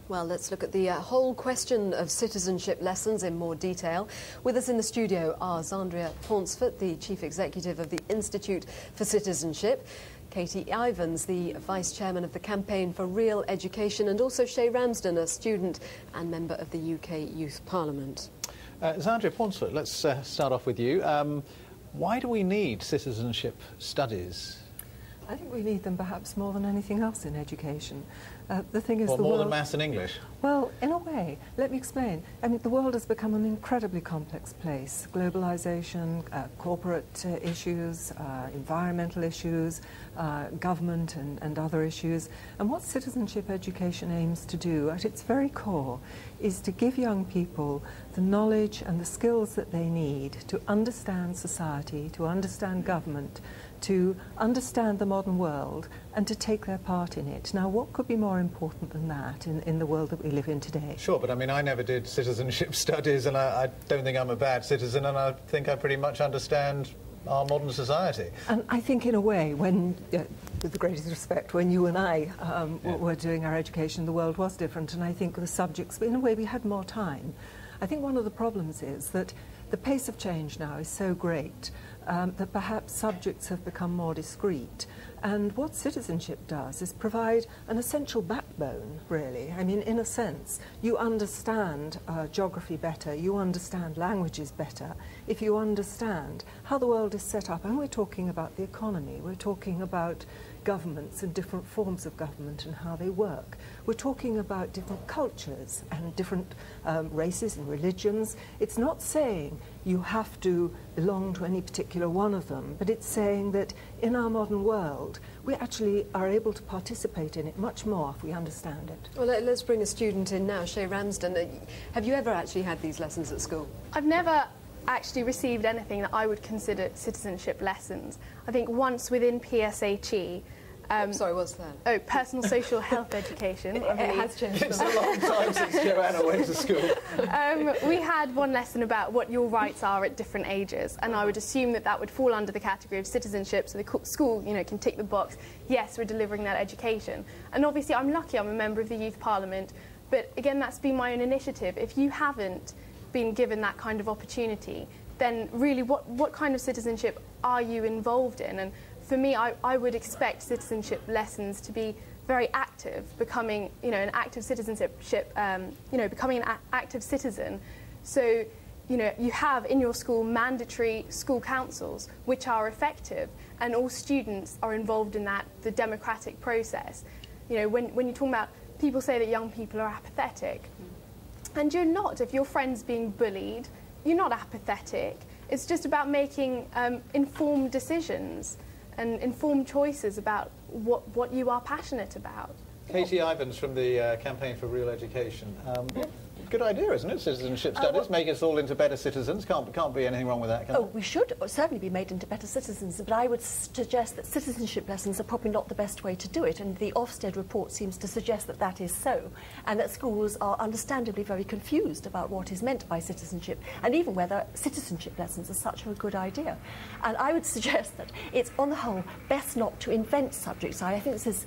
Well, let's look at the whole question of citizenship lessons in more detail. With us in the studio are Zandria Paunsford, the Chief Executive of the Institute for Citizenship, Katie Ivans, the Vice Chairman of the Campaign for Real Education, and also Shay Ramsden, a student and member of the UK Youth Parliament. Zandria Paunsford, let's start off with you. Why do we need citizenship studies? I think we need them perhaps more than anything else in education. The thing is, more than maths and English? Well, in a way. Let me explain. I mean, the world has become an incredibly complex place. Globalization, corporate issues, environmental issues, government and other issues. And what citizenship education aims to do at its very core is to give young people the knowledge and the skills that they need to understand society, to understand government, to understand the modern world and to take their part in it. Now, what could be more important than that in the world that we live in today? Sure, but I mean, I never did citizenship studies, and I don't think I'm a bad citizen, and I think I pretty much understand our modern society. And I think in a way, when, with the greatest respect, when you and I were doing our education, the world was different, and I think the subjects, in a way, we had more time. I think one of the problems is that the pace of change now is so great that perhaps subjects have become more discrete. And what citizenship does is provide an essential backbone, really. I mean, in a sense, you understand geography better, you understand languages better, if you understand how the world is set up. And we're talking about the economy, we're talking about governments and different forms of government and how they work. We're talking about different cultures and different races and religions. It's not saying you have to belong to any particular one of them, but it's saying that in our modern world, we actually are able to participate in it much more if we understand it. Well, let's bring a student in now, Shay Ramsden. Have you ever actually had these lessons at school? I've never actually received anything that I would consider citizenship lessons. I think once within PSHE, sorry, what's that? Oh, personal social health education. It has changed. It's a long time since Joanna went to school. We had one lesson about what your rights are at different ages, and I would assume that that would fall under the category of citizenship, so the school, you know, can tick the box, yes, we're delivering that education. And obviously I'm lucky, I'm a member of the Youth Parliament, but again, that's been my own initiative. If you haven't been given that kind of opportunity, then really what kind of citizenship are you involved in? And for me, I would expect citizenship lessons to be very active, becoming, you know, an active citizenship, you know, becoming an active citizen. So, you know, you have in your school mandatory school councils, which are effective, and all students are involved in that, the democratic process. You know, when you're talking about, people say that young people are apathetic, and you're not. If your friend's being bullied, you're not apathetic. It's just about making informed decisions and informed choices about what you are passionate about. Katie Ivans from the Campaign for Real Education. Good idea, isn't it? Citizenship studies, make us all into better citizens. Can't be anything wrong with that, can there? We should certainly be made into better citizens, but I would suggest that citizenship lessons are probably not the best way to do it, and the Ofsted report seems to suggest that that is so, and that schools are understandably very confused about what is meant by citizenship, and even whether citizenship lessons are such a good idea. And I would suggest that it's, on the whole, best not to invent subjects. I think this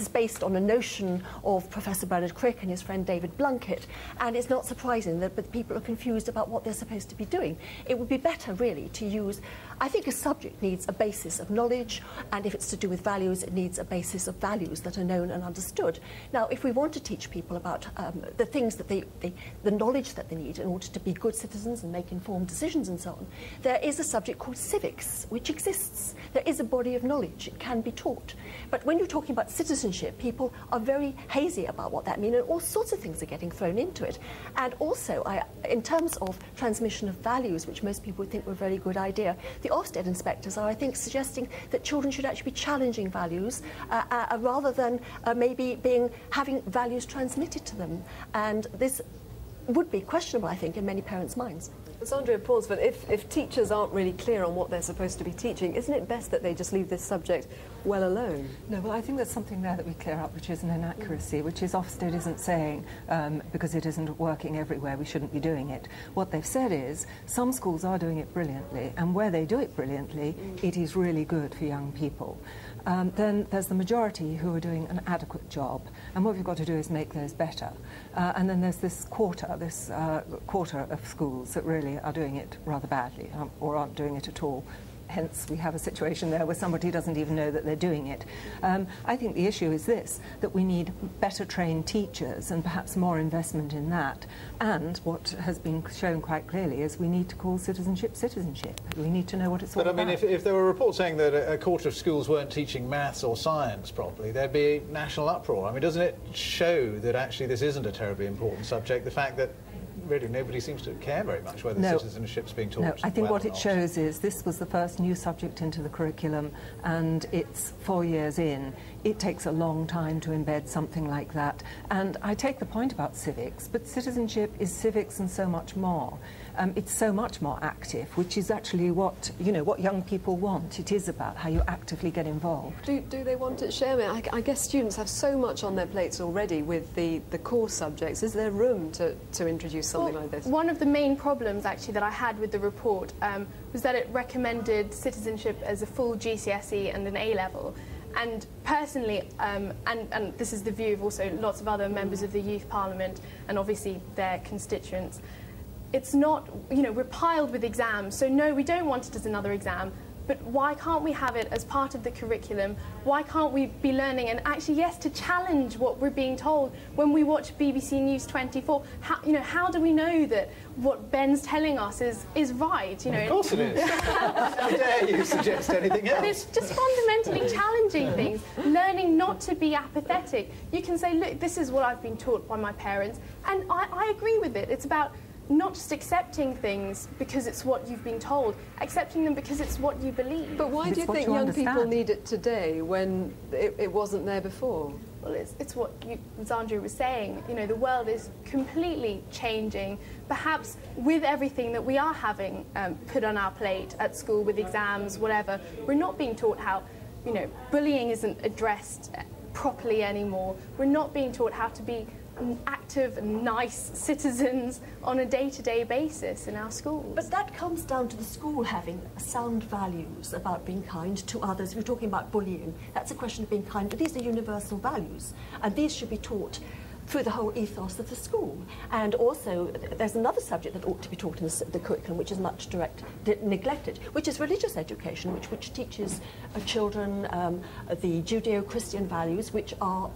is based on a notion of Professor Bernard Crick and his friend David Blunkett, and it's not surprising that people are confused about what they're supposed to be doing. It would be better, really, to use... I think a subject needs a basis of knowledge, and if it's to do with values, it needs a basis of values that are known and understood. Now, if we want to teach people about the things that the knowledge that they need in order to be good citizens and make informed decisions and so on, there is a subject called civics, which exists. There is a body of knowledge. It can be taught. But when you're talking about citizenship, people are very hazy about what that means, and all sorts of things are getting thrown into it. And also, in terms of transmission of values, which most people would think were a very good idea, the Ofsted inspectors are, I think, suggesting that children should actually be challenging values rather than maybe having values transmitted to them. And this would be questionable, I think, in many parents' minds. Zandria Paunsford, if teachers aren't really clear on what they're supposed to be teaching, isn't it best that they just leave this subject well alone? No, well, I think there's something there that we clear up, which is an inaccuracy, which is Ofsted isn't saying, because it isn't working everywhere, we shouldn't be doing it. What they've said is, some schools are doing it brilliantly, and where they do it brilliantly, it is really good for young people. then there's the majority who are doing an adequate job, and what we've got to do is make those better. And then there's this quarter of schools that really are doing it rather badly, or aren't doing it at all. Hence, we have a situation there where somebody doesn't even know that they're doing it. I think the issue is this, that we need better trained teachers and perhaps more investment in that. And what has been shown quite clearly is we need to call citizenship citizenship. We need to know what it's all about. But I mean, if there were reports saying that a quarter of schools weren't teaching maths or science properly, there'd be national uproar. I mean, doesn't it show that actually this isn't a terribly important subject, the fact that really nobody seems to care very much whether citizenship's being taught? No, I think what it shows is this was the first new subject into the curriculum, and it's 4 years in. It takes a long time to embed something like that. And I take the point about civics, but citizenship is civics and so much more. It's so much more active, which is actually what, what young people want. It is about how you actively get involved. Do they want it, Sherman? I guess students have so much on their plates already with the core subjects. Is there room to introduce something like this? One of the main problems, actually, that I had with the report was that it recommended citizenship as a full GCSE and an A-level. And personally, and this is the view of also lots of other members of the Youth Parliament and obviously their constituents, it's not, we're piled with exams, so no, we don't want it as another exam, but why can't we have it as part of the curriculum? Why can't we be learning, and actually, yes, to challenge what we're being told when we watch BBC News 24? How do we know that what Ben's telling us is right? Of course it is. How dare you suggest anything else? But it's just fundamentally challenging things, learning not to be apathetic. You can say, look, this is what I've been taught by my parents, and I agree with it. It's about not just accepting things because it's what you've been told, accepting them because it's what you believe. But why do you think young people need it today when it wasn't there before? Well, it's what Zandria was saying. The world is completely changing. Perhaps with everything that we are having put on our plate at school, with exams, whatever, we're not being taught how, bullying isn't addressed properly anymore. We're not being taught how to be active and nice citizens on a day-to-day basis in our schools. But that comes down to the school having sound values about being kind to others. If you're talking about bullying, that's a question of being kind, but these are universal values, and these should be taught through the whole ethos of the school. And also, there's another subject that ought to be taught in the curriculum, which is much neglected, which is religious education, which teaches children the Judeo-Christian values, which are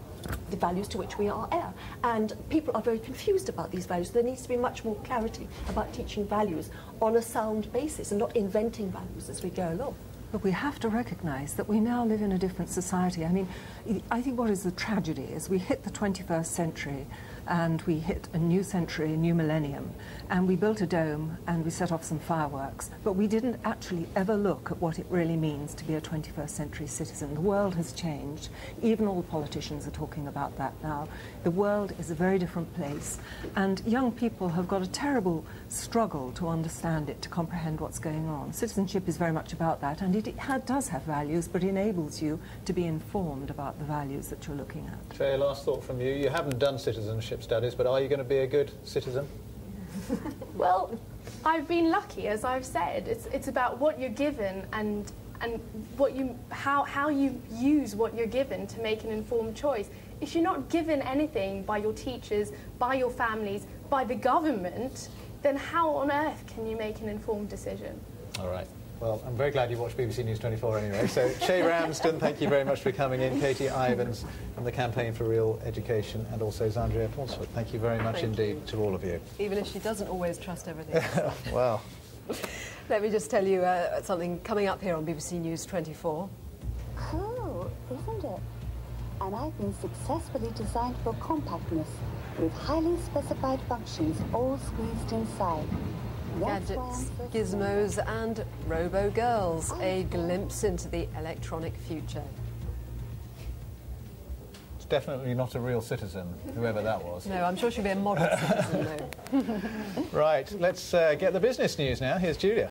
the values to which we are heir. And people are very confused about these values. There needs to be much more clarity about teaching values on a sound basis and not inventing values as we go along. But we have to recognise that we now live in a different society. I mean, I think what is the tragedy is we hit the 21st century and we hit a new century, a new millennium, and we built a dome and we set off some fireworks, but we didn't actually ever look at what it really means to be a 21st century citizen. The world has changed. Even all the politicians are talking about that now. The world is a very different place, and young people have got a terrible struggle to understand it, to comprehend what's going on. Citizenship is very much about that, and it does have values, but enables you to be informed about the values that you're looking at. Faye, last thought from you. You haven't done citizenship studies, but are you going to be a good citizen? Well, I've been lucky, as I've said. It's about what you're given and how you use what you're given to make an informed choice. If you're not given anything by your teachers, by your families, by the government, then how on earth can you make an informed decision? All right. Well, I'm very glad you watched BBC News 24 anyway. So, Che Ramsden, thank you very much for coming in. Katie Ivans from the Campaign for Real Education, and also Zandria Portsford. Thank you very much indeed to all of you. Even if she doesn't always trust everything. Well. Let me just tell you something coming up here on BBC News 24. Cool, isn't it? And I've been successfully designed for compactness, with highly specified functions all squeezed inside. Gadgets, gizmos and robo-girls, a glimpse into the electronic future. It's definitely not a real citizen, whoever that was. No, I'm sure she'll be a modern citizen, though. Right, let's get the business news now. Here's Julia.